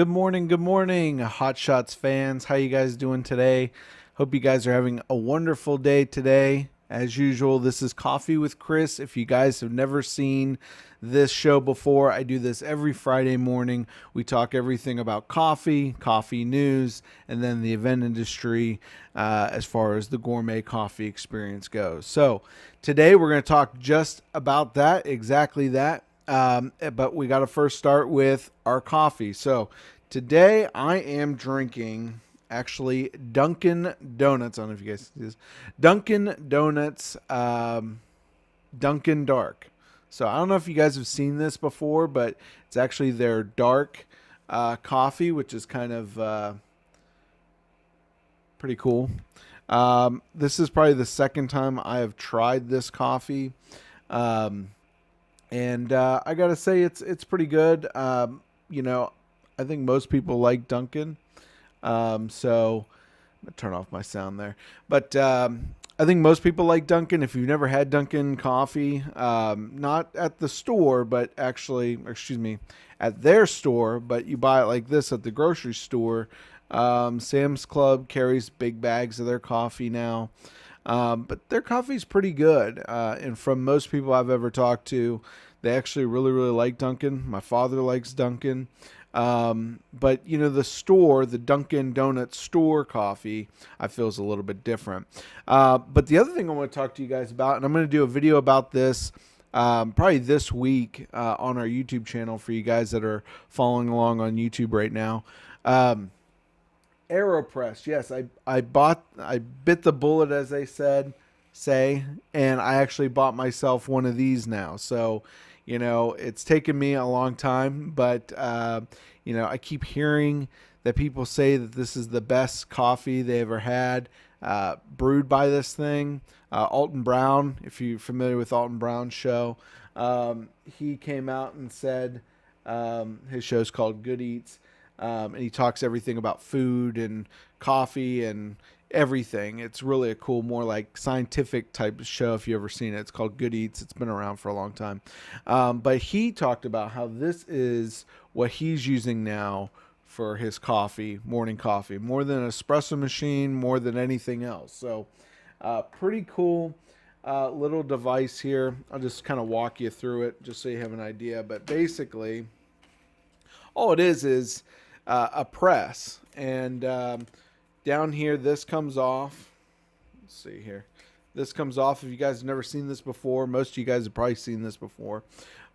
good morning, Hot Shots fans. How you guys doing today? Hope you guys are having a wonderful day today. As usual, this is Coffee with Chris. If you guys have never seen this show before, I do this every Friday morning. We talk everything about coffee, coffee news, and then the event industry as far as the gourmet coffee experience goes. So today we're going to talk just about that, exactly that. But we got to first start with our coffee. So today I am drinking actually Dunkin' Donuts. I don't know if you guys see this. Dunkin' Donuts Dunkin' Dark. So I don't know if you guys have seen this before, but it's actually their dark coffee, which is kind of pretty cool. This is probably the second time I have tried this coffee. And I gotta say it's pretty good. I think most people like Dunkin'. So I'm gonna turn off my sound there. But I think most people like Dunkin'. If you've never had Dunkin' coffee, not at the store, but actually, excuse me, at their store, but you buy it like this at the grocery store. Sam's Club carries big bags of their coffee now. But their coffee's pretty good. And from most people I've ever talked to, they actually really, really like Dunkin'. My father likes Dunkin'. But the store, the Dunkin' Donuts store coffee, I feel is a little bit different. But the other thing I want to talk to you guys about, and I'm going to do a video about this probably this week on our YouTube channel for you guys that are following along on YouTube right now. Aeropress. Yes, I bit the bullet, as they say, and I actually bought myself one of these now. So, it's taken me a long time, but I keep hearing that people say that this is the best coffee they ever had, brewed by this thing. Alton Brown, if you're familiar with Alton Brown's show, he came out and said his show's called Good Eats. And he talks everything about food and coffee and everything. It's really a cool, more like scientific type of show if you ever seen it. It's called Good Eats. It's been around for a long time. But he talked about how this is what he's using now for his coffee, morning coffee, more than an espresso machine, more than anything else. So pretty cool little device here. I'll just kind of walk you through it just so you have an idea. But basically, all it is a press, and down here this comes off. Let's see here. This comes off. If you guys have never seen this before, most of you guys have probably seen this before,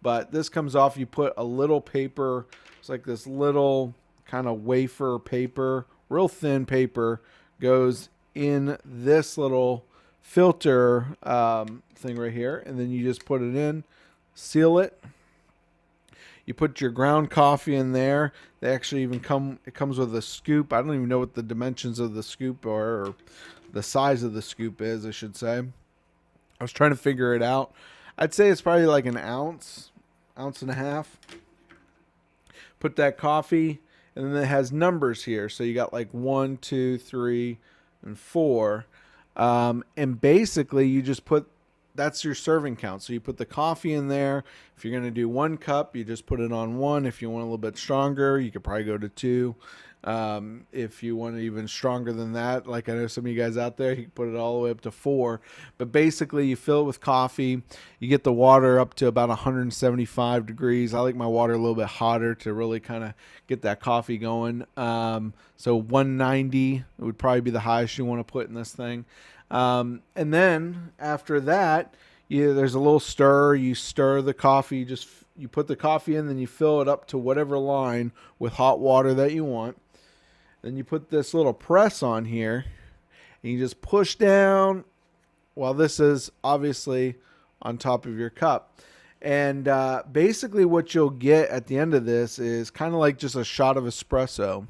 but this comes off. You put a little paper. It's like this little kind of wafer paper, real thin paper, goes in this little filter thing right here, and then you just put it in, seal it. You put your ground coffee in there. They actually even it comes with a scoop. I don't even know what the dimensions of the scoop are, or the size of the scoop is, I should say. I was trying to figure it out. I'd say it's probably like an ounce and a half. Put that coffee, and then it has numbers here. So you got like 1, 2, 3, and 4. And basically you just that's your serving count. So you put the coffee in there. If you're going to do 1 cup, you just put it on 1. If you want a little bit stronger, you could probably go to 2. If you want it even stronger than that, like I know some of you guys out there, you can put it all the way up to 4. But basically, you fill it with coffee. You get the water up to about 175 degrees. I like my water a little bit hotter to really kind of get that coffee going. So 190 would probably be the highest you want to put in this thing. And then after that, there's a little stir. You stir the coffee. You put the coffee in, then you fill it up to whatever line with hot water that you want. Then you put this little press on here, and you just push down while this is obviously on top of your cup. And basically what you'll get at the end of this is kind of like just a shot of espresso.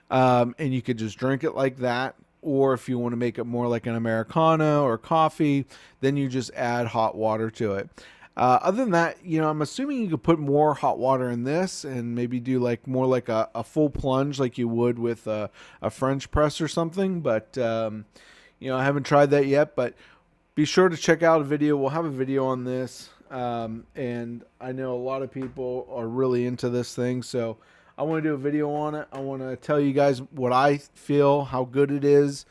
And you could just drink it like that. Or if you want to make it more like an Americano or coffee, then you just add hot water to it. Other than that, I'm assuming you could put more hot water in this and maybe do more like a full plunge like you would with a French press or something. But, I haven't tried that yet. But be sure to check out a video. We'll have a video on this. And I know a lot of people are really into this thing. So I want to do a video on it. I want to tell you guys what I feel, how good it is,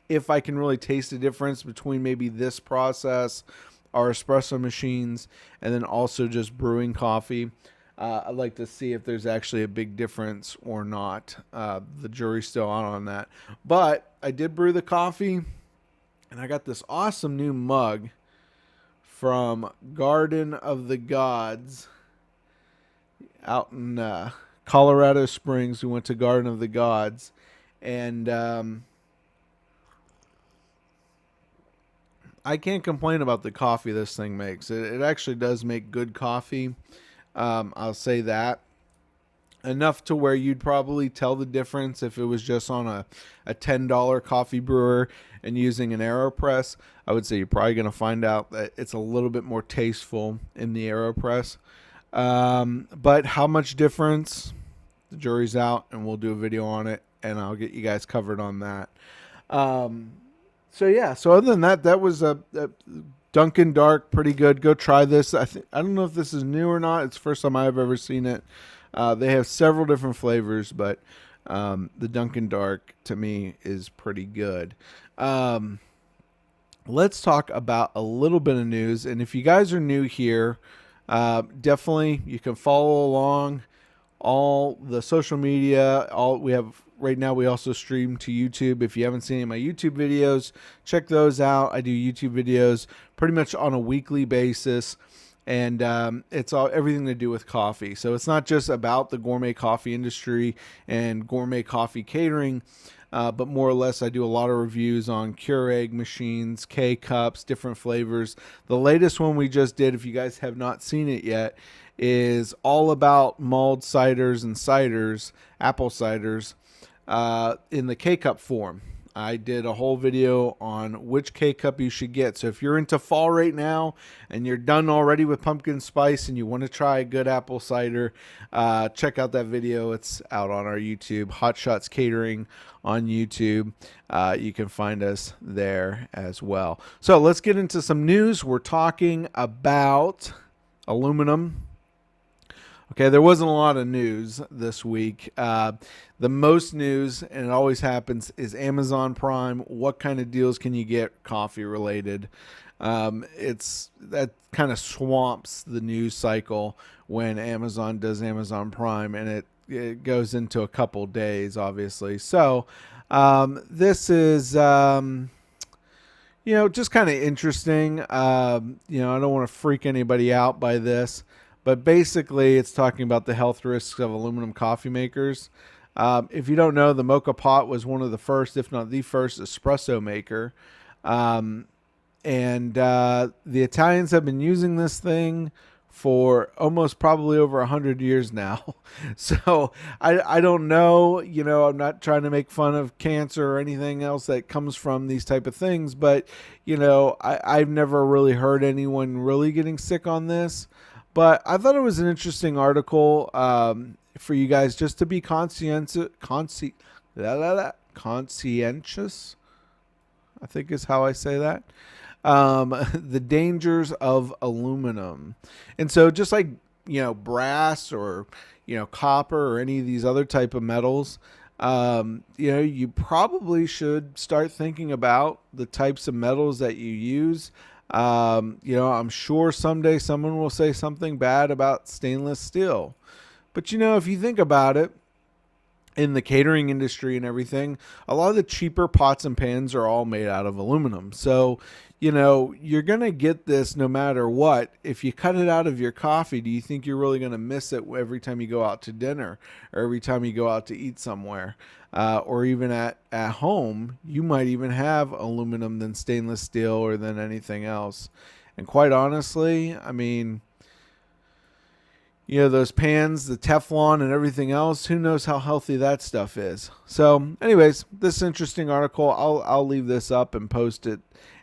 if I can really taste the difference between maybe this process, our espresso machines, and then also just brewing coffee. I'd like to see if there's actually a big difference or not. The jury's still out on that. But I did brew the coffee, and I got this awesome new mug from Garden of the Gods out in Colorado Springs. We went to Garden of the Gods, and I can't complain about the coffee this thing makes. It actually does make good coffee. I'll say that. Enough to where you'd probably tell the difference if it was just on a $10 coffee brewer and using an Aeropress. I would say you're probably going to find out that it's a little bit more tasteful in the Aeropress. But how much difference? The jury's out, and we'll do a video on it, and I'll get you guys covered on that. So other than that, that was a Dunkin' Dark, pretty good. Go try this. I don't know if this is new or not. It's the first time I've ever seen it. They have several different flavors, but the Dunkin' Dark to me is pretty good. Let's talk about a little bit of news. And if you guys are new here, definitely you can follow along all the social media. All we have right now, we also stream to YouTube. If you haven't seen any of my YouTube videos, check those out. I do YouTube videos pretty much on a weekly basis. And it's everything to do with coffee. So it's not just about the gourmet coffee industry and gourmet coffee catering, but more or less I do a lot of reviews on Keurig machines, K-Cups, different flavors. The latest one we just did, if you guys have not seen it yet, is all about mulled ciders and ciders, apple ciders, in the K-Cup form. I did a whole video on which K-Cup you should get. So if you're into fall right now and you're done already with pumpkin spice and you want to try a good apple cider, check out that video. It's out on our YouTube, Hot Shots Catering on YouTube. You can find us there as well. So let's get into some news. We're talking about aluminum. Okay, there wasn't a lot of news this week. The most news, and it always happens, is Amazon Prime. What kind of deals can you get coffee related? That kind of swamps the news cycle when Amazon does Amazon Prime, and it goes into a couple days, obviously. So this is just kind of interesting. I don't want to freak anybody out by this. But basically, it's talking about the health risks of aluminum coffee makers. If you don't know, the Mocha Pot was one of the first, if not the first, espresso maker. And the Italians have been using this thing for almost probably over 100 years now. So I don't know, I'm not trying to make fun of cancer or anything else that comes from these type of things. But, I've never really heard anyone really getting sick on this. But I thought it was an interesting article for you guys just to be conscientious, I think is how I say that. The dangers of aluminum. And so just like, brass or, copper or any of these other type of metals, you probably should start thinking about the types of metals that you use. I'm sure someday someone will say something bad about stainless steel. But, if you think about it, in the catering industry and everything, a lot of the cheaper pots and pans are all made out of aluminum. So, you're going to get this no matter what. If you cut it out of your coffee, do you think you're really going to miss it every time you go out to dinner or every time you go out to eat somewhere? Or even at home, you might even have aluminum than stainless steel or than anything else. And quite honestly, I mean, those pans, the Teflon and everything else, who knows how healthy that stuff is. So anyways, this interesting article, I'll leave this up and post it,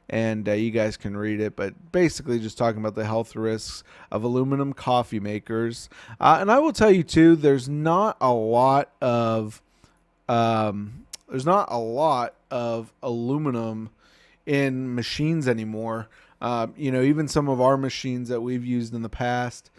and you guys can read it. But basically just talking about the health risks of aluminum coffee makers. And I will tell you too, there's not a lot of aluminum in machines anymore. Even some of our machines that we've used in the past,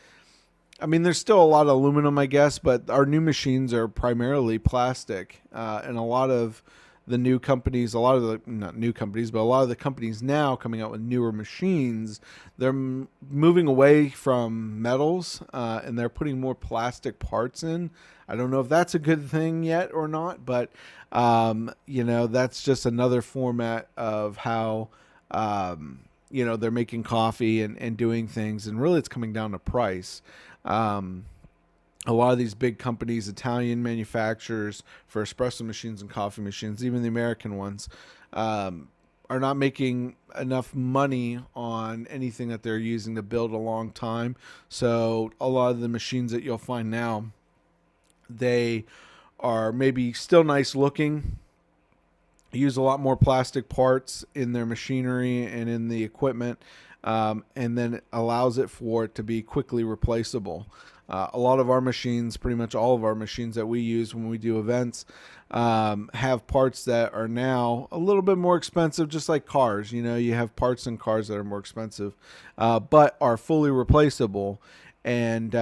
I mean, there's still a lot of aluminum, I guess, but our new machines are primarily plastic. And a lot of the new companies, a lot of the, not new companies, but a lot of the companies now coming out with newer machines, they're moving away from metals and they're putting more plastic parts in. I don't know if that's a good thing yet or not, but, that's just another format of how, they're making coffee and doing things. And really, it's coming down to price. Um, a lot of these big companies, Italian manufacturers for espresso machines and coffee machines, even the American ones, are not making enough money on anything that they're using to build a long time. So a lot of the machines that you'll find now, they are maybe still nice looking, use a lot more plastic parts in their machinery and in the equipment, and then it allows it for it to be quickly replaceable. A lot of our machines, pretty much all of our machines that we use when we do events, have parts that are now a little bit more expensive, just like cars. You have parts in cars that are more expensive, but are fully replaceable. And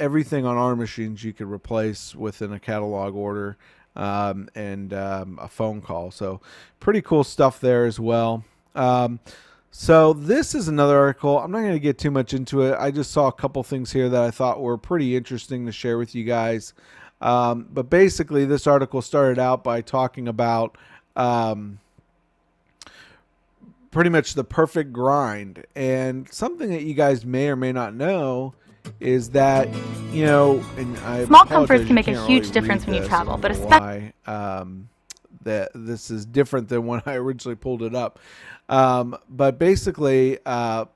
everything on our machines you could replace within a catalog order and a phone call. So pretty cool stuff there as well. So this is another article. I'm not going to get too much into it. I just saw a couple things here that I thought were pretty interesting to share with you guys. But basically, this article started out by talking about pretty much the perfect grind. And something that you guys may or may not know is that, and I small comforts can make a huge difference when you travel, but especially that this is different than when I originally pulled it up. But basically, and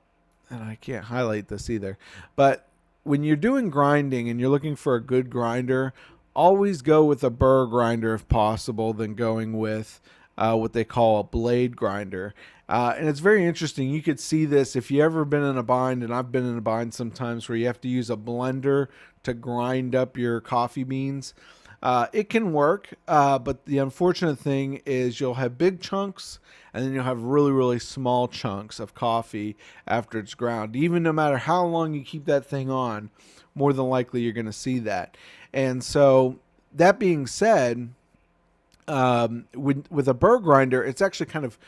I can't highlight this either, but when you're doing grinding and you're looking for a good grinder, always go with a burr grinder if possible than going with what they call a blade grinder. And it's very interesting. You could see this if you ever been in a bind, and I've been in a bind sometimes where you have to use a blender to grind up your coffee beans. It can work, but the unfortunate thing is you'll have big chunks and then you'll have really, really small chunks of coffee after it's ground. Even no matter how long you keep that thing on, more than likely you're going to see that. And so that being said, with a burr grinder, it's actually kind of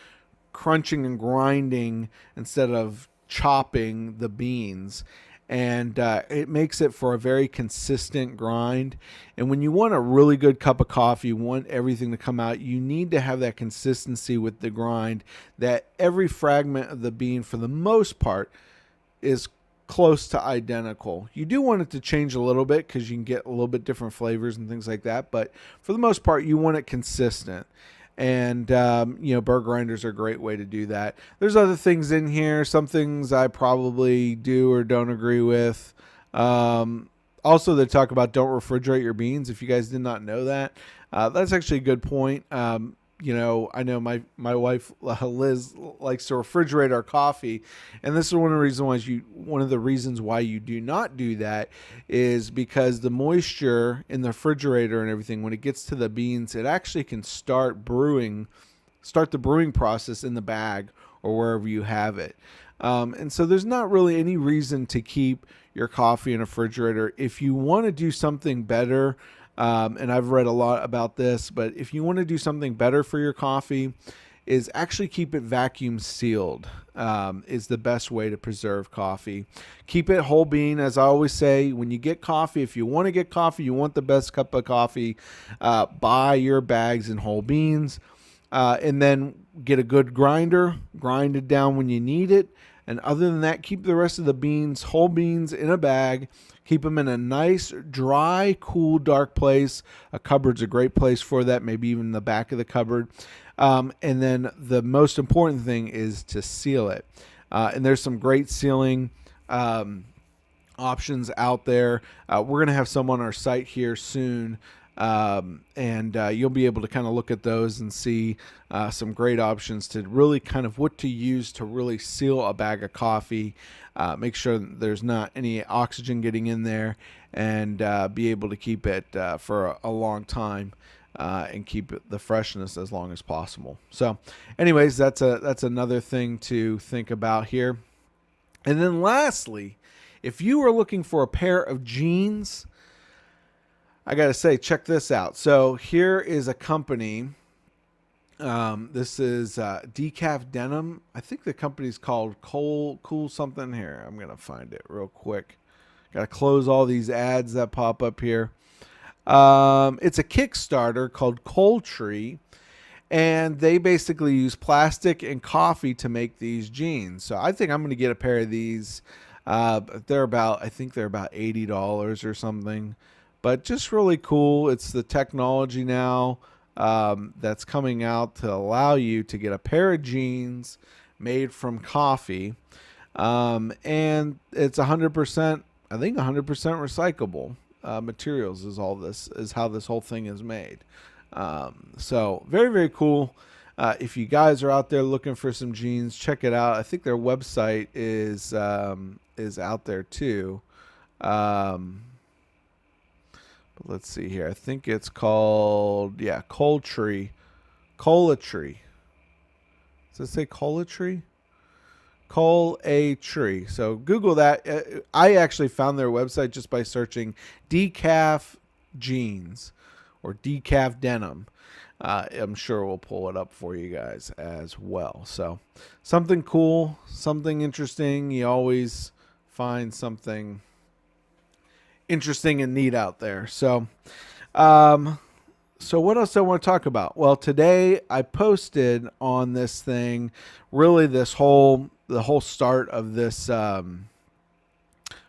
crunching and grinding instead of chopping the beans. And it makes it for a very consistent grind. And when you want a really good cup of coffee, you want everything to come out, you need to have that consistency with the grind, that every fragment of the bean, for the most part, is close to identical. You do want it to change a little bit because you can get a little bit different flavors and things like that. But for the most part, you want it consistent. And, burr grinders are a great way to do that. There's other things in here. Some things I probably do or don't agree with. Also, they talk about don't refrigerate your beans. If you guys did not know that, that's actually a good point. I know my wife, Liz, likes to refrigerate our coffee. And this is one of the reasons why you do not do that is because the moisture in the refrigerator and everything, when it gets to the beans, it actually can start the brewing process in the bag or wherever you have it. And so there's not really any reason to keep your coffee in a refrigerator. If you want to do something better, and I've read a lot about this, but if you want to do something better for your coffee, is actually keep it vacuum sealed, is the best way to preserve coffee. Keep it whole bean. As I always say, when you get coffee, if you want to get coffee, you want the best cup of coffee, buy your bags in whole beans, and then get a good grinder, grind it down when you need it. And other than that, keep the rest of the beans, whole beans, in a bag. Keep them in a nice, dry, cool, dark place. A cupboard's a great place for that, maybe even the back of the cupboard. And then the most important thing is to seal it. And there's some great sealing options out there. We're going to have some on our site here soon. And you'll be able to kind of look at those and see some great options to really kind of what to use to really seal a bag of coffee, make sure there's not any oxygen getting in there, and be able to keep it for a long time and keep the freshness as long as possible. So anyways, that's another thing to think about here. And then lastly if you are looking for a pair of jeans, I got to say, check this out. So here is a company. This is Decaf Denim. I think the company's called Cool something. Here, I'm going to find it real quick. Got to close all these ads that pop up here. It's a Kickstarter called Cold Tree, and they basically use plastic and coffee to make these jeans. So I think I'm going to get a pair of these. I think they're about $80 or something, but just really cool. It's the technology now that's coming out to allow you to get a pair of jeans made from coffee, and it's 100%. I think 100% recyclable materials is how this whole thing is made. So very, very cool. If you guys are out there looking for some jeans, check it out. I think their website is out there too. But let's see here. I think it's called Cola Tree. Does it say Cola Tree? A tree. So Google that. I actually found their website just by searching decaf jeans or decaf denim. I'm sure we'll pull it up for you guys as well. So something cool, something interesting. You always find something interesting and neat out there. So what else do I want to talk about? Well, today I posted on this thing, really the whole start of this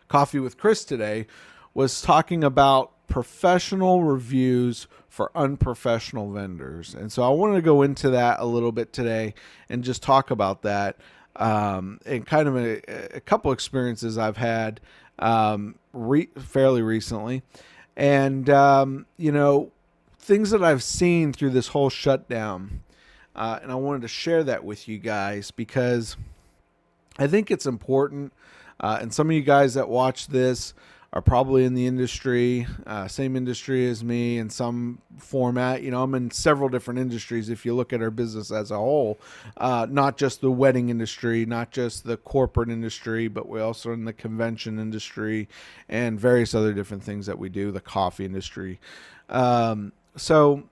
Coffee with Chris today was talking about professional reviews for unprofessional vendors. And so I wanted to go into that a little bit today and just talk about that and kind of a couple experiences I've had fairly recently. And, things that I've seen through this whole shutdown. And I wanted to share that with you guys because I think it's important. And some of you guys that watch this are probably in the industry, same industry as me in some format. I'm in several different industries if you look at our business as a whole, not just the wedding industry, not just the corporate industry, but we're also in the convention industry and various other different things that we do, the coffee industry. So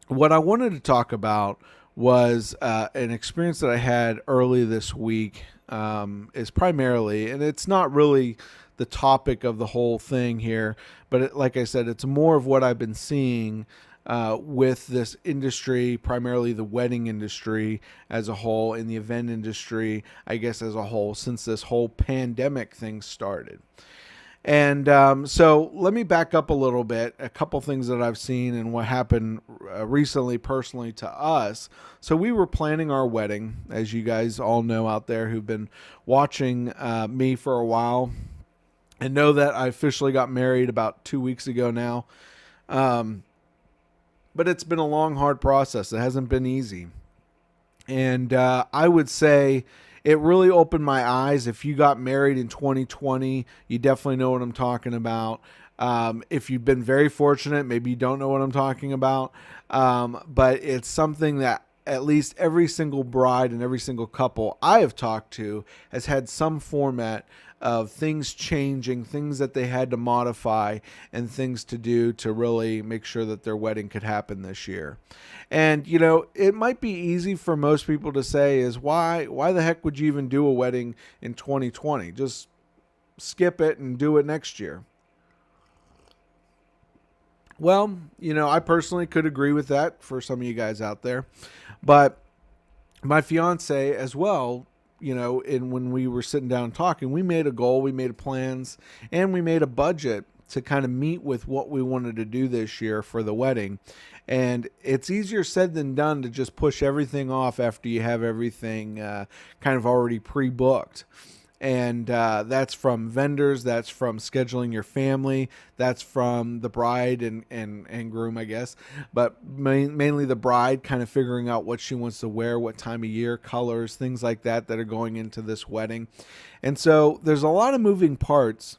what I wanted to talk about was an experience that I had early this week is primarily, and it's not really the topic of the whole thing here, but like I said, it's more of what I've been seeing with this industry, primarily the wedding industry as a whole, and the event industry, I guess, as a whole, since this whole pandemic thing started. And so let me back up a little bit, a couple things that I've seen and what happened recently personally to us. So we were planning our wedding, as you guys all know out there who've been watching me for a while and know that I officially got married about 2 weeks ago now. But it's been a long, hard process. It hasn't been easy. And I would say it really opened my eyes. If you got married in 2020, you definitely know what I'm talking about. If you've been very fortunate, maybe you don't know what I'm talking about. But it's something that at least every single bride and every single couple I have talked to has had some format of things changing, things that they had to modify, and things to do to really make sure that their wedding could happen this year. And, it might be easy for most people to say is why the heck would you even do a wedding in 2020? Just skip it and do it next year. Well, I personally could agree with that for some of you guys out there, but my fiance as well, and when we were sitting down talking, we made a goal, we made plans, and we made a budget to kind of meet with what we wanted to do this year for the wedding. And it's easier said than done to just push everything off after you have everything kind of already pre-booked. And that's from vendors, that's from scheduling your family, that's from the bride and groom, I guess. But mainly the bride kind of figuring out what she wants to wear, what time of year, colors, things like that are going into this wedding. And so there's a lot of moving parts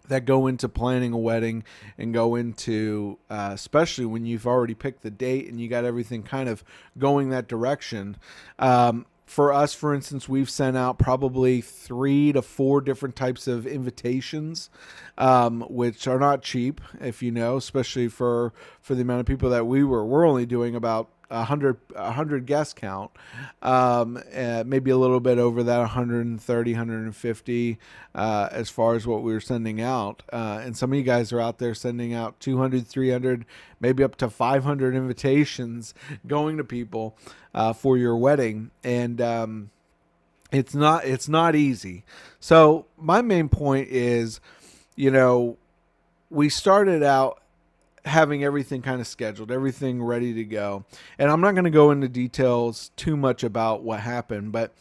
that go into planning a wedding and go into, especially when you've already picked the date and you got everything kind of going that direction. For us, for instance, we've sent out probably 3 to 4 different types of invitations, which are not cheap, if you know, especially for the amount of people that we're only doing about 100 guest count, maybe a little bit over that, 130, 150, as far as what we were sending out. And some of you guys are out there sending out 200, 300, maybe up to 500 invitations going to people for your wedding. And it's not easy. So my main point is, we started out having everything kind of scheduled, everything ready to go. And I'm not going to go into details too much about what happened, but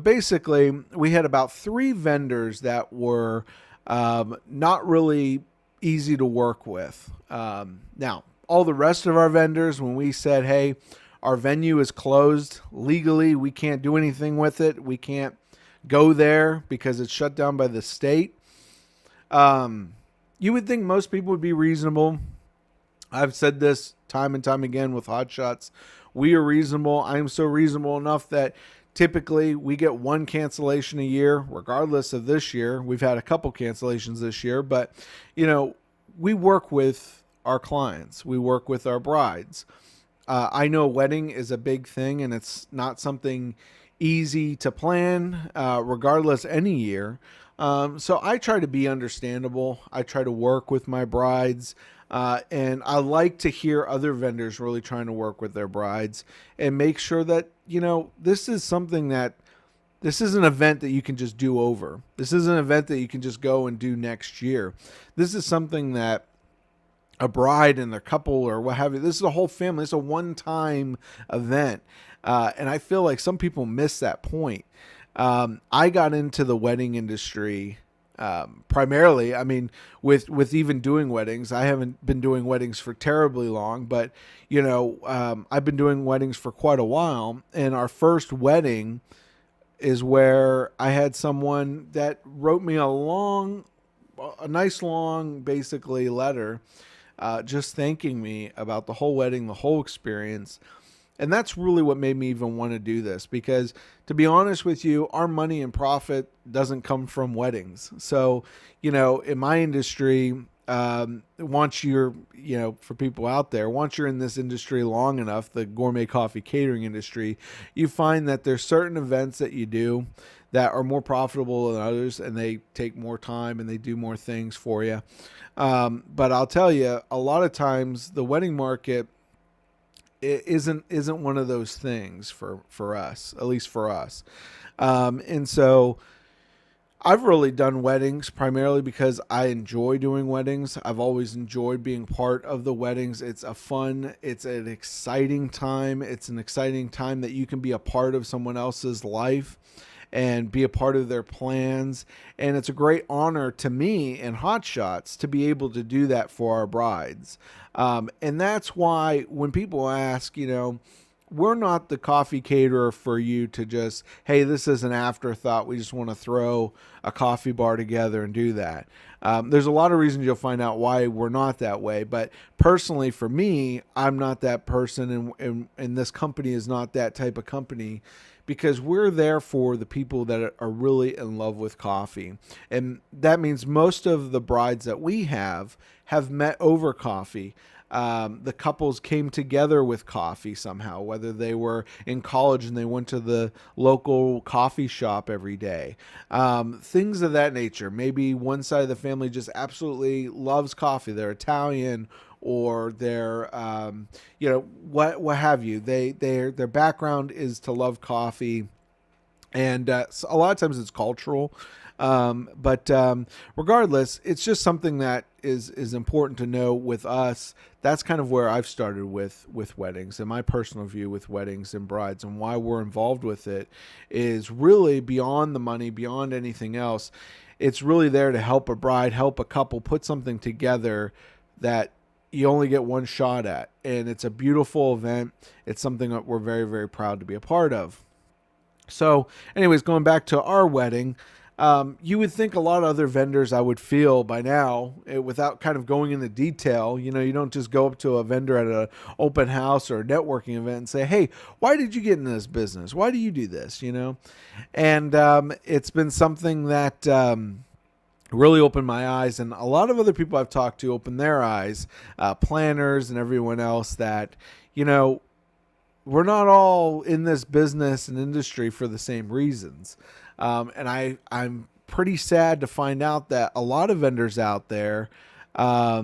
basically we had about 3 vendors that were not really easy to work with. Now, all the rest of our vendors, when we said, hey, our venue is closed legally, we can't do anything with it, we can't go there because it's shut down by the state, you would think most people would be reasonable. I've said this time and time again with Hot Shots. We are reasonable. I am so reasonable enough that typically we get 1 cancellation a year, regardless of this year. We've had a couple cancellations this year, but we work with our clients. We work with our brides. I know wedding is a big thing, and it's not something easy to plan, regardless any year. So I try to be understandable. I try to work with my brides. And I like to hear other vendors really trying to work with their brides and make sure that, this is an event that you can just do over. This is an event that you can just go and do next year. This is something that a bride and their couple or what have you, this is a whole family. It's a one-time event. And I feel like some people miss that point. I got into the wedding industry primarily, with even doing weddings. I haven't been doing weddings for terribly long, but I've been doing weddings for quite a while. And our first wedding is where I had someone that wrote me a nice long, basically letter, just thanking me about the whole wedding, the whole experience. And that's really what made me even want to do this, because to be honest with you, our money and profit doesn't come from weddings. So, in my industry, once you're, for people out there, once you're in this industry long enough, the gourmet coffee catering industry, you find that there's certain events that you do that are more profitable than others, and they take more time and they do more things for you. But I'll tell you, a lot of times the wedding market isn't one of those things for us, at least for us. And so I've really done weddings primarily because I enjoy doing weddings. I've always enjoyed being part of the weddings. It's an exciting time. It's an exciting time that you can be a part of someone else's life and be a part of their plans. And it's a great honor to me and Hot Shots to be able to do that for our brides. And that's why when people ask, we're not the coffee caterer for you to just, hey, this is an afterthought. We just want to throw a coffee bar together and do that. There's a lot of reasons you'll find out why we're not that way. But personally, for me, I'm not that person, and this company is not that type of company, because we're there for the people that are really in love with coffee. And that means most of the brides that we have met over coffee. The couples came together with coffee somehow, whether they were in college and they went to the local coffee shop every day. Things of that nature. Maybe one side of the family just absolutely loves coffee. They're Italian, or they're, what have you. Their background is to love coffee. And so a lot of times it's cultural. But regardless, it's just something that is important to know with us. That's kind of where I've started with weddings, and my personal view with weddings and brides, and why we're involved with it is really beyond the money, beyond anything else. It's really there to help a bride, help a couple put something together that you only get one shot at. And it's a beautiful event. It's something that we're very, very proud to be a part of. So anyways, going back to our wedding, You would think a lot of other vendors I would feel by now, without kind of going into detail. You don't just go up to a vendor at an open house or a networking event and say, "Hey, why did you get in this business? Why do you do this?" And it's been something that really opened my eyes, and a lot of other people I've talked to opened their eyes, planners and everyone else, that we're not all in this business and industry for the same reasons. And I'm pretty sad to find out that a lot of vendors out there are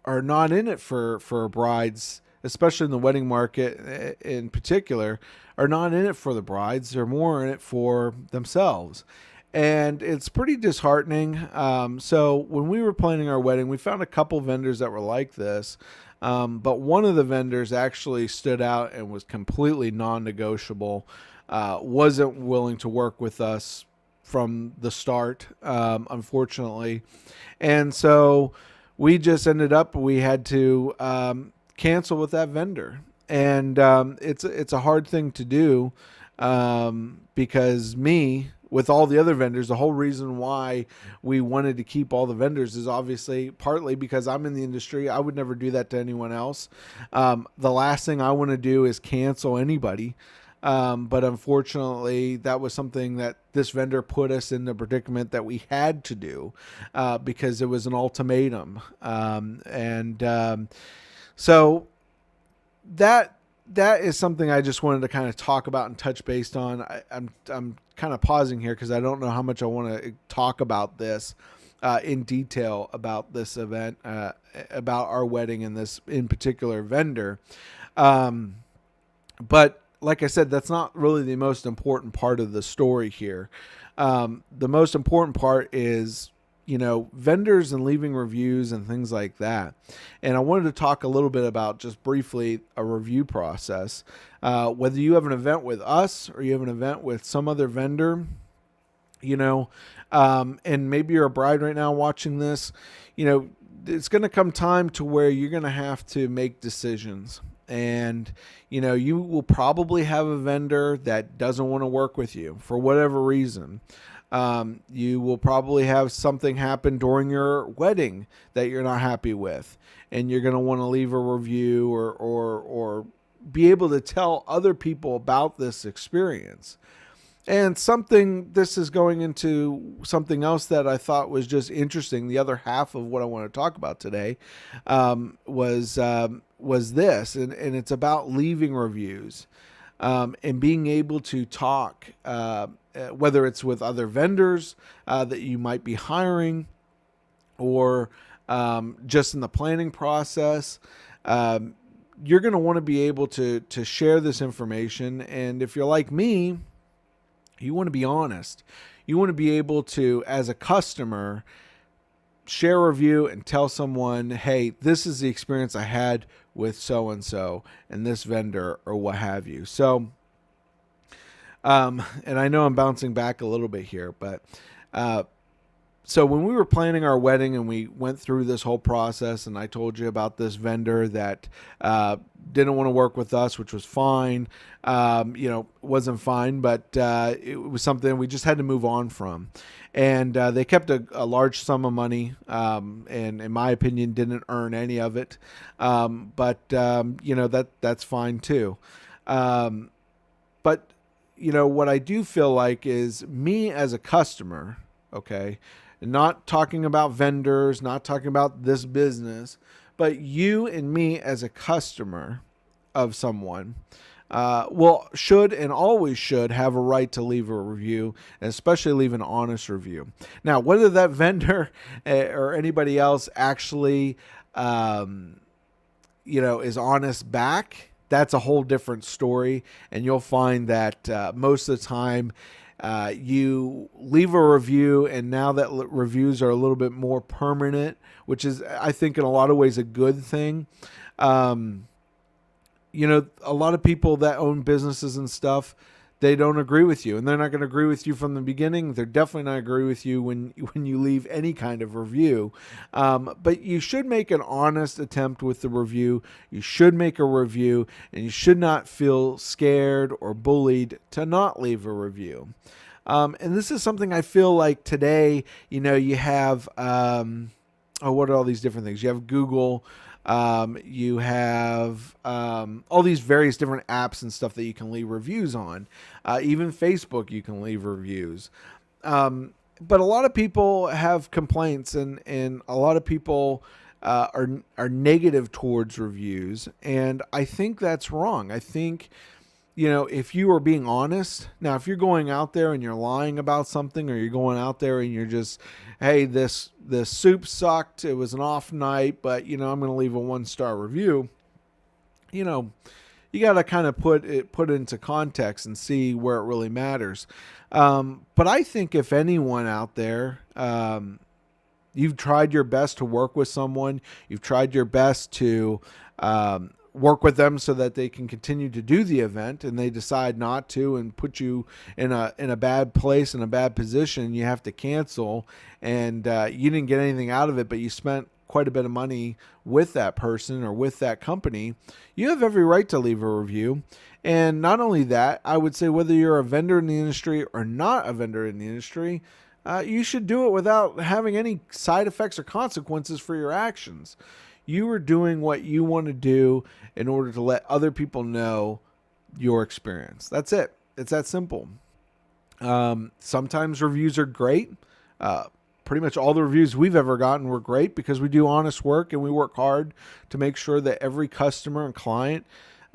not in it for brides, especially in the wedding market in particular, are not in it for the brides. They're more in it for themselves. And it's pretty disheartening. So when we were planning our wedding, we found a couple vendors that were like this. But one of the vendors actually stood out and was completely non-negotiable, wasn't willing to work with us from the start, unfortunately. And so we just we had to cancel with that vendor. And it's a hard thing to do, because with all the other vendors, the whole reason why we wanted to keep all the vendors is obviously partly because I'm in the industry. I would never do that to anyone else. The last thing I want to do is cancel anybody. But unfortunately, that was something that this vendor put us in the predicament that we had to do, because it was an ultimatum. So that is something I just wanted to kind of talk about and touch base on. I'm kind of pausing here because I don't know how much I want to talk about this in detail about this event, about our wedding and this in particular vendor. But like I said, that's not really the most important part of the story here. The most important part is vendors and leaving reviews and things like that. And I wanted to talk a little bit about, just briefly, a review process. Whether you have an event with us or you have an event with some other vendor, and maybe you're a bride right now watching this, it's going to come time to where you're going to have to make decisions. And, you will probably have a vendor that doesn't want to work with you for whatever reason. You will probably have something happen during your wedding that you're not happy with, and you're going to want to leave a review or be able to tell other people about this experience. And this is going into something else that I thought was just interesting. The other half of what I want to talk about today was this, and it's about leaving reviews, and being able to talk, whether it's with other vendors that you might be hiring, or just in the planning process. You're going to want to be able to share this information. And if you're like me, you want to be honest. You want to be able to, as a customer, share a review and tell someone, hey, this is the experience I had with so-and-so and this vendor or what have you. So, and I know I'm bouncing back a little bit here, but so when we were planning our wedding and we went through this whole process, and I told you about this vendor that didn't want to work with us, which was fine. Wasn't fine, but it was something we just had to move on from. And they kept a large sum of money, and in my opinion, didn't earn any of it. But that's fine too. But what I do feel like is, me as a customer, okay, not talking about vendors, not talking about this business, but you and me as a customer of someone, should and always should have a right to leave a review, and especially leave an honest review. Now, whether that vendor or anybody else actually, is honest back, that's a whole different story. And you'll find that most of the time, you leave a review, and now that reviews are a little bit more permanent, which is, I think, in a lot of ways a good thing. A lot of people that own businesses and stuff, they don't agree with you, and they're not going to agree with you from the beginning. They're definitely not agree with you when you leave any kind of review. But you should make an honest attempt with the review. You should make a review, and you should not feel scared or bullied to not leave a review. And this is something I feel like today, you have, what are all these different things? You have Google, you have all these various different apps and stuff that you can leave reviews on. Even Facebook, you can leave reviews. But a lot of people have complaints, and a lot of people are negative towards reviews, and I think that's wrong. I think, if you are being honest, now if you're going out there and you're lying about something, or you're going out there and you're just, hey, this soup sucked, it was an off night, but I'm going to leave a 1-star review. You got to kind of put it into context and see where it really matters. But I think if anyone out there, you've tried your best to work with someone, you've tried your best to work with them so that they can continue to do the event, and they decide not to and put you in a bad place, in a bad position, you have to cancel, and you didn't get anything out of it, but you spent quite a bit of money with that person or with that company, you have every right to leave a review. And not only that, I would say whether you're a vendor in the industry or not a vendor in the industry, you should do it without having any side effects or consequences for your actions. You are doing what you want to do in order to let other people know your experience. That's it. It's that simple. Sometimes reviews are great. Pretty much all the reviews we've ever gotten were great because we do honest work and we work hard to make sure that every customer and client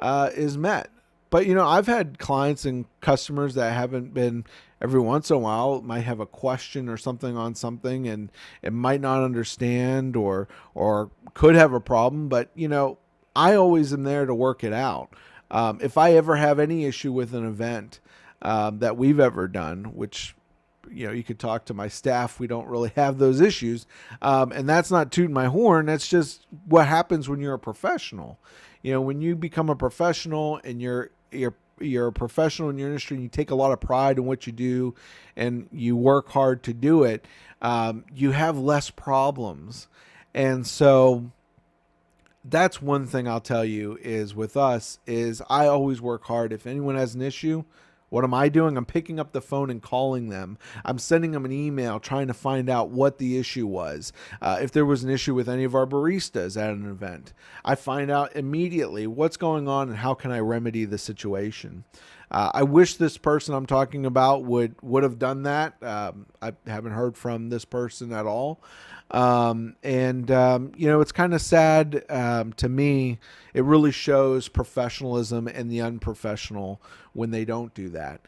is met. But, I've had clients and customers that haven't been, every once in a while, might have a question or something on something and it might not understand or could have a problem. But, I always am there to work it out. If I ever have any issue with an event that we've ever done, which, you could talk to my staff. We don't really have those issues. And that's not tooting my horn. That's just what happens when you're a professional. When you become a professional and you're a professional in your industry and you take a lot of pride in what you do and you work hard to do it, you have less problems. And so that's one thing I'll tell you is with us is I always work hard. If anyone has an issue, what am I doing? I'm picking up the phone and calling them. I'm sending them an email trying to find out what the issue was. If there was an issue with any of our baristas at an event, I find out immediately what's going on and how can I remedy the situation. I wish this person I'm talking about would have done that. I haven't heard from this person at all. It's kind of sad to me. It really shows professionalism and the unprofessional when they don't do that.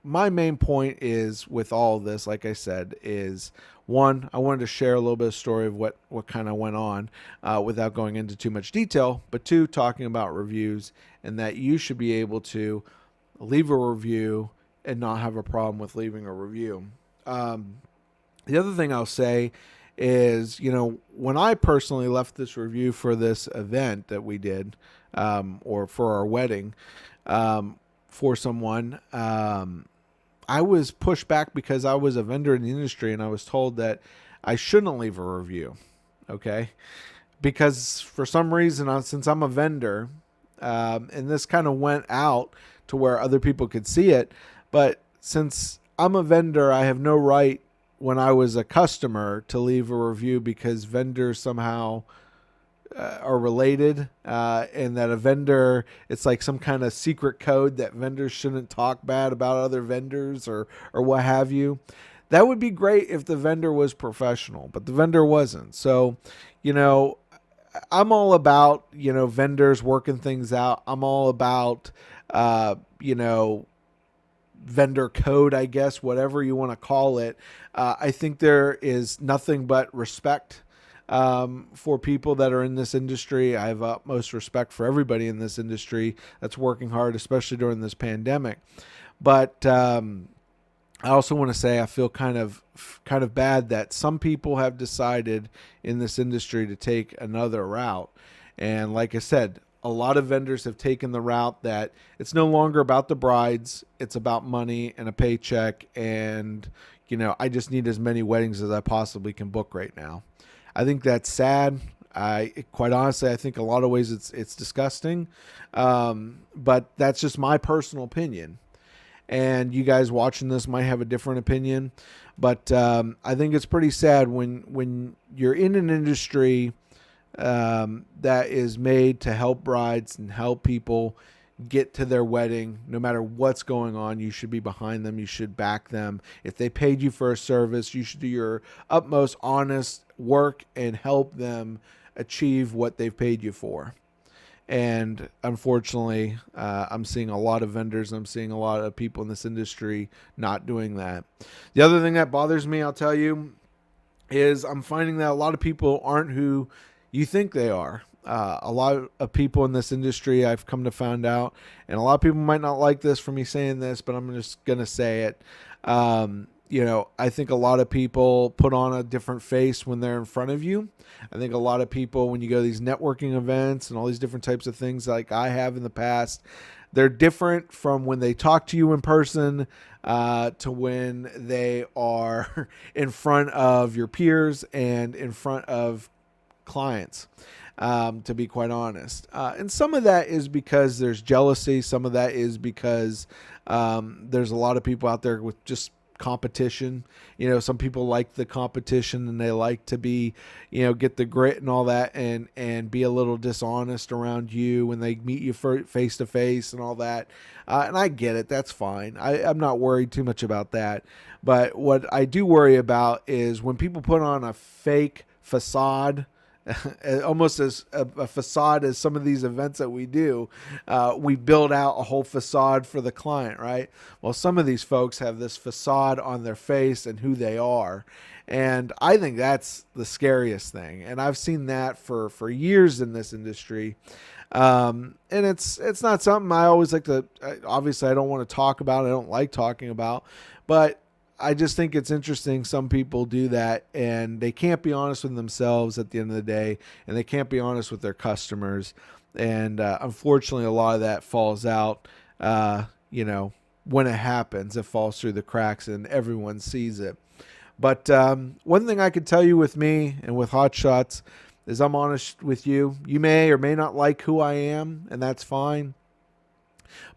My main point is with all of this, like I said, is one, I wanted to share a little bit of story of what kind of went on without going into too much detail, but two, talking about reviews and that you should be able to leave a review and not have a problem with leaving a review. The other thing I'll say is, when I personally left this review for this event that we did, or for our wedding, for someone, I was pushed back because I was a vendor in the industry and I was told that I shouldn't leave a review. Okay. Because for some reason, since I'm a vendor, and this kind of went out to where other people could see it, but since I'm a vendor, I have no right when I was a customer to leave a review because vendors somehow are related, and that a vendor, it's like some kind of secret code that vendors shouldn't talk bad about other vendors or what have you. That would be great if the vendor was professional, but the vendor wasn't. So, I'm all about, vendors working things out. I'm all about, vendor code, I guess, whatever you want to call it. I think there is nothing but respect for people that are in this industry. I have utmost respect for everybody in this industry that's working hard, especially during this pandemic. But I also want to say I feel kind of bad that some people have decided in this industry to take another route. And like I said, a lot of vendors have taken the route that it's no longer about the brides. It's about money and a paycheck. And, I just need as many weddings as I possibly can book right now. I think that's sad. Quite honestly, I think a lot of ways it's disgusting. But that's just my personal opinion. and you guys watching this might have a different opinion. But I think it's pretty sad when you're in an industry that is made to help brides and help people get to their wedding. No matter what's going on, you should be behind them. You should back them. If they paid you for a service, you should do your utmost honest work and help them achieve what they've paid you for. And unfortunately, I'm seeing a lot of vendors, I'm seeing a lot of people in this industry not doing that. The other thing that bothers me, I'll tell you, is I'm finding that a lot of people aren't who you think they are. A lot of people in this industry, I've come to find out, and a lot of people might not like this for me saying this, but I'm just going to say it. I think a lot of people put on a different face when they're in front of you. I think a lot of people, when you go to these networking events and all these different types of things like I have in the past, they're different from when they talk to you in person to when they are in front of your peers and in front of clients, to be quite honest. And some of that is because there's jealousy. Some of that is because there's a lot of people out there with just competition. Some people like the competition and they like to be, get the grit and all that and be a little dishonest around you when they meet you face to face and all that. And I get it. That's fine. I'm not worried too much about that. But what I do worry about is when people put on a fake facade, almost as a facade as some of these events that we do. We build out a whole facade for the client, right? Well, some of these folks have this facade on their face and who they are. And I think that's the scariest thing. And I've seen that for years in this industry. And it's not something I always like to, obviously I don't want to talk about. I don't like talking about, but I just think it's interesting. Some people do that and they can't be honest with themselves at the end of the day, and they can't be honest with their customers. And unfortunately, a lot of that falls out, when it happens, it falls through the cracks and everyone sees it. But one thing I could tell you with me and with Hot Shots is I'm honest with you. You may or may not like who I am, and that's fine.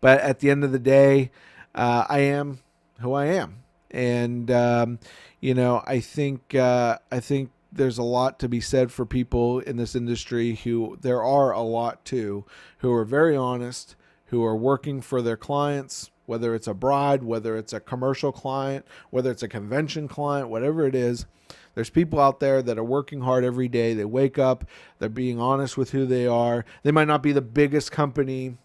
But at the end of the day, I am who I am. And, I think there's a lot to be said for people in this industry there are a lot too, who are very honest, who are working for their clients, whether it's a bride, whether it's a commercial client, whether it's a convention client, whatever it is. There's people out there that are working hard every day. They wake up, they're being honest with who they are. They might not be the biggest company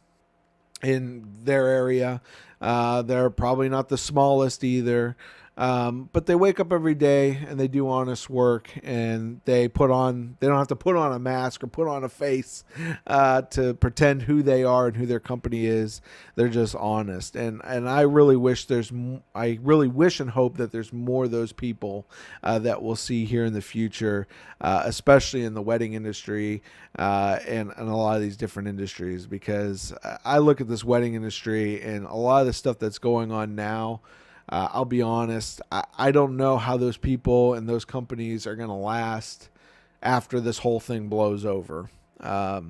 in their area. They're probably not the smallest either. But they wake up every day and they do honest work, and they don't have to put on a mask or put on a face to pretend who they are and who their company is. They're just honest. And I really wish and hope that there's more of those people that we'll see here in the future, especially in the wedding industry and a lot of these different industries, because I look at this wedding industry and a lot of the stuff that's going on now. I'll be honest, I don't know how those people and those companies are going to last after this whole thing blows over. I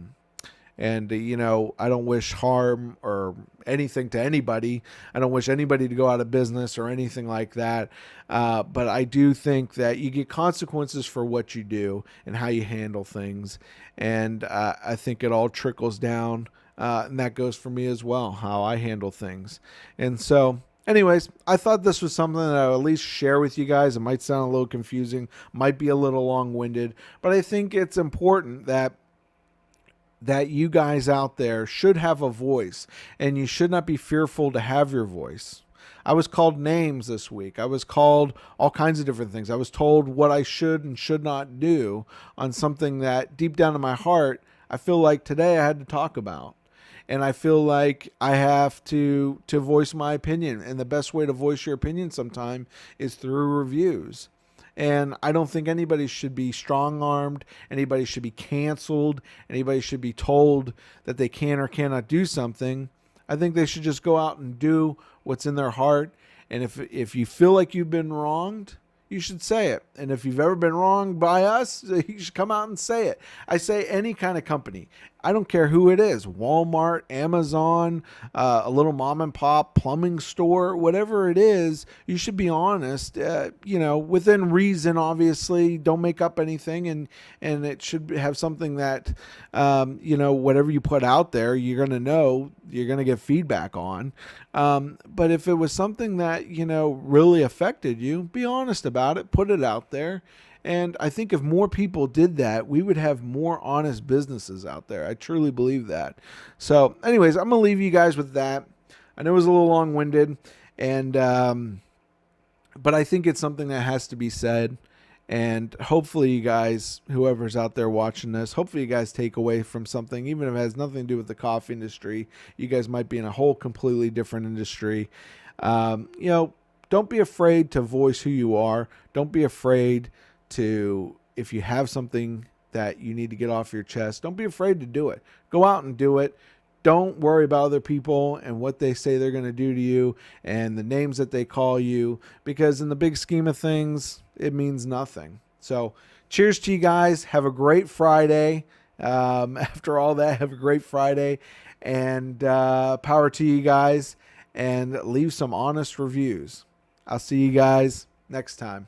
don't wish harm or anything to anybody. I don't wish anybody to go out of business or anything like that. But I do think that you get consequences for what you do and how you handle things. And I think it all trickles down. And that goes for me as well, how I handle things. And so, anyways, I thought this was something that I would at least share with you guys. It might sound a little confusing, might be a little long-winded, but I think it's important that you guys out there should have a voice, and you should not be fearful to have your voice. I was called names this week. I was called all kinds of different things. I was told what I should and should not do on something that deep down in my heart, I feel like today I had to talk about. And I feel like I have to voice my opinion. And the best way to voice your opinion sometime is through reviews. And I don't think anybody should be strong-armed. Anybody should be canceled. Anybody should be told that they can or cannot do something. I think they should just go out and do what's in their heart. And if you feel like you've been wronged, you should say it. And if you've ever been wronged by us, you should come out and say it. I say any kind of company. I don't care who it is, Walmart, Amazon, a little mom and pop plumbing store, whatever it is, you should be honest, within reason, obviously. Don't make up anything, and it should have something that, whatever you put out there, you're going to get feedback on. But if it was something that, really affected you, be honest about it, put it out there. And I think if more people did that, we would have more honest businesses out there. I truly believe that. So anyways, I'm going to leave you guys with that. I know it was a little long-winded, but I think it's something that has to be said. And hopefully you guys, whoever's out there watching this, hopefully you guys take away from something, even if it has nothing to do with the coffee industry. You guys might be in a whole completely different industry. Don't be afraid to voice who you are. Don't be afraid to, if you have something that you need to get off your chest, don't be afraid to do it. Go out and do it. Don't worry about other people and what they say they're going to do to you and the names that they call you, because in the big scheme of things, it means nothing. So cheers to you guys. Have a great Friday. After all that, have a great Friday, and power to you guys, and leave some honest reviews. I'll see you guys next time.